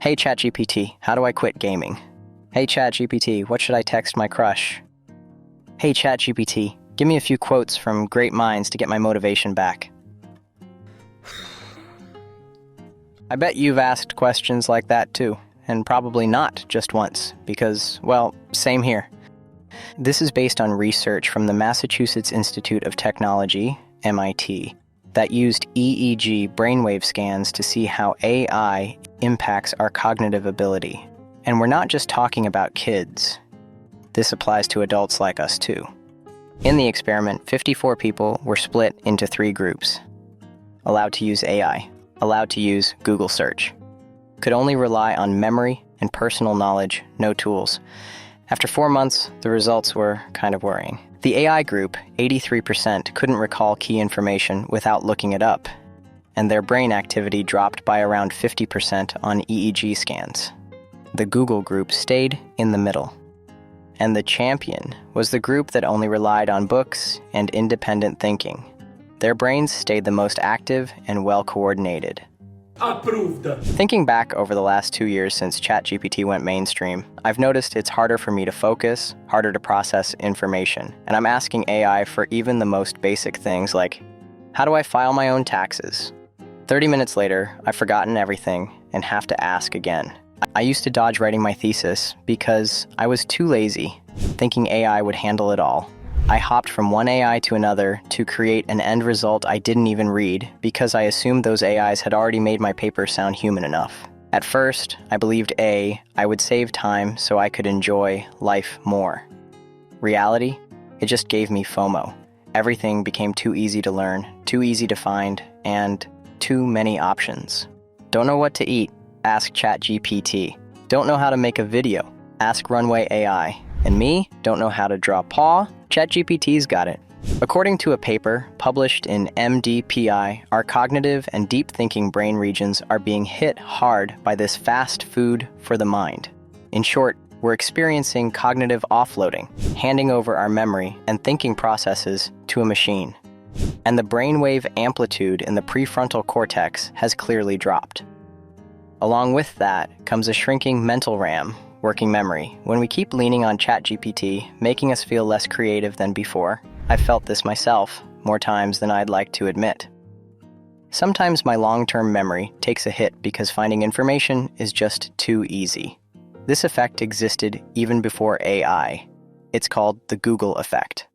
Hey ChatGPT, how do I quit gaming? Hey ChatGPT, what should I text my crush? Hey ChatGPT, give me a few quotes from great minds to get my motivation back. I bet you've asked questions like that too, and probably not just once, because, well, same here. This is based on research from the Massachusetts Institute of Technology, MIT, that used EEG brainwave scans to see how AI impacts our cognitive ability. And we're not just talking about kids. This applies to adults like us too. In the experiment, 54 people were split into 3 groups. Allowed to use AI, allowed to use Google search, could only rely on memory and personal knowledge, no tools. After 4 months, the results were kind of worrying. The AI group, 83%, couldn't recall key information without looking it up, and their brain activity dropped by around 50% on EEG scans. The Google group stayed in the middle. And the champion was the group that only relied on books and independent thinking. Their brains stayed the most active and well-coordinated. Approved. Thinking back over the last 2 years since ChatGPT went mainstream, I've noticed it's harder for me to focus, harder to process information, and I'm asking AI for even the most basic things like, how do I file my own taxes? 30 minutes later, I've forgotten everything and have to ask again. I used to dodge writing my thesis because I was too lazy, thinking AI would handle it all. I hopped from one AI to another to create an end result I didn't even read because I assumed those AIs had already made my paper sound human enough. At first, I believed I would save time so I could enjoy life more. Reality? It just gave me FOMO. Everything became too easy to learn, too easy to find, and too many options. Don't know what to eat? Ask ChatGPT. Don't know how to make a video? Ask Runway AI. And me? Don't know how to draw paw? ChatGPT's got it. According to a paper published in MDPI, our cognitive and deep thinking brain regions are being hit hard by this fast food for the mind. In short, we're experiencing cognitive offloading, handing over our memory and thinking processes to a machine. And the brainwave amplitude in the prefrontal cortex has clearly dropped. Along with that comes a shrinking mental RAM, working memory. When we keep leaning on ChatGPT, making us feel less creative than before, I've felt this myself more times than I'd like to admit. Sometimes my long-term memory takes a hit because finding information is just too easy. This effect existed even before AI. It's called the Google effect.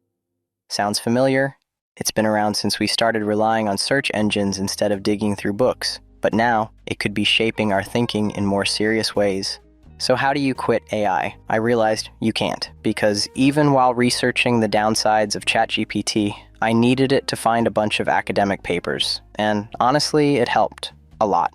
Sounds familiar? It's been around since we started relying on search engines instead of digging through books, but now it could be shaping our thinking in more serious ways. So how do you quit AI? I realized you can't, because even while researching the downsides of ChatGPT, I needed it to find a bunch of academic papers, and honestly, it helped a lot.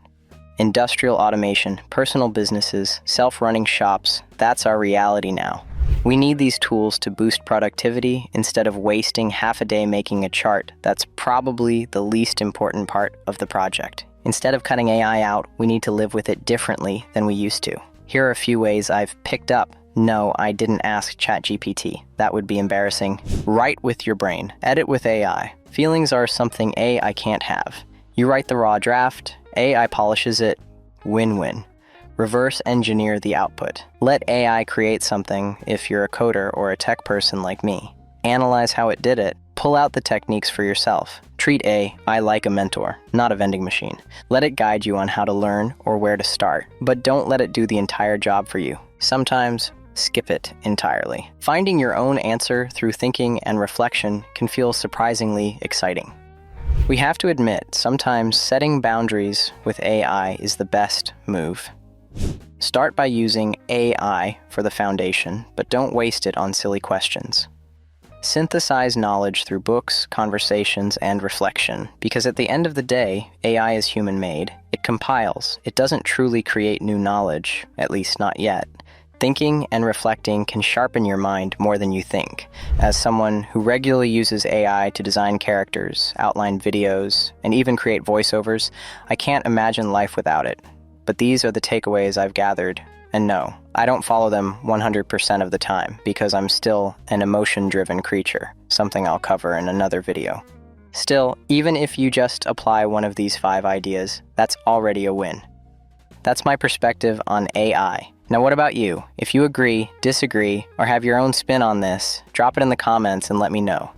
Industrial automation, personal businesses, self-running shops, that's our reality now. We need these tools to boost productivity instead of wasting half a day making a chart that's probably the least important part of the project. Instead of cutting AI out, we need to live with it differently than we used to. Here are a few ways I've picked up. No, I didn't ask ChatGPT. That would be embarrassing. Write with your brain. Edit with AI. Feelings are something AI can't have. You write the raw draft, AI polishes it. Win-win. Reverse engineer the output. Let AI create something if you're a coder or a tech person like me. Analyze how it did it. Pull out the techniques for yourself. Treat AI like a mentor, not a vending machine. Let it guide you on how to learn or where to start, but don't let it do the entire job for you. Sometimes, skip it entirely. Finding your own answer through thinking and reflection can feel surprisingly exciting. We have to admit, sometimes setting boundaries with AI is the best move. Start by using AI for the foundation, but don't waste it on silly questions. Synthesize knowledge through books, conversations, and reflection, because at the end of the day, AI is human-made. It compiles. It doesn't truly create new knowledge, at least not yet. Thinking and reflecting can sharpen your mind more than you think. As someone who regularly uses AI to design characters, outline videos, and even create voiceovers, I can't imagine life without it. But these are the takeaways I've gathered. And no, I don't follow them 100% of the time because I'm still an emotion-driven creature, something I'll cover in another video. Still, even if you just apply one of these 5 ideas, that's already a win. That's my perspective on AI. Now what about you? If you agree, disagree, or have your own spin on this, drop it in the comments and let me know.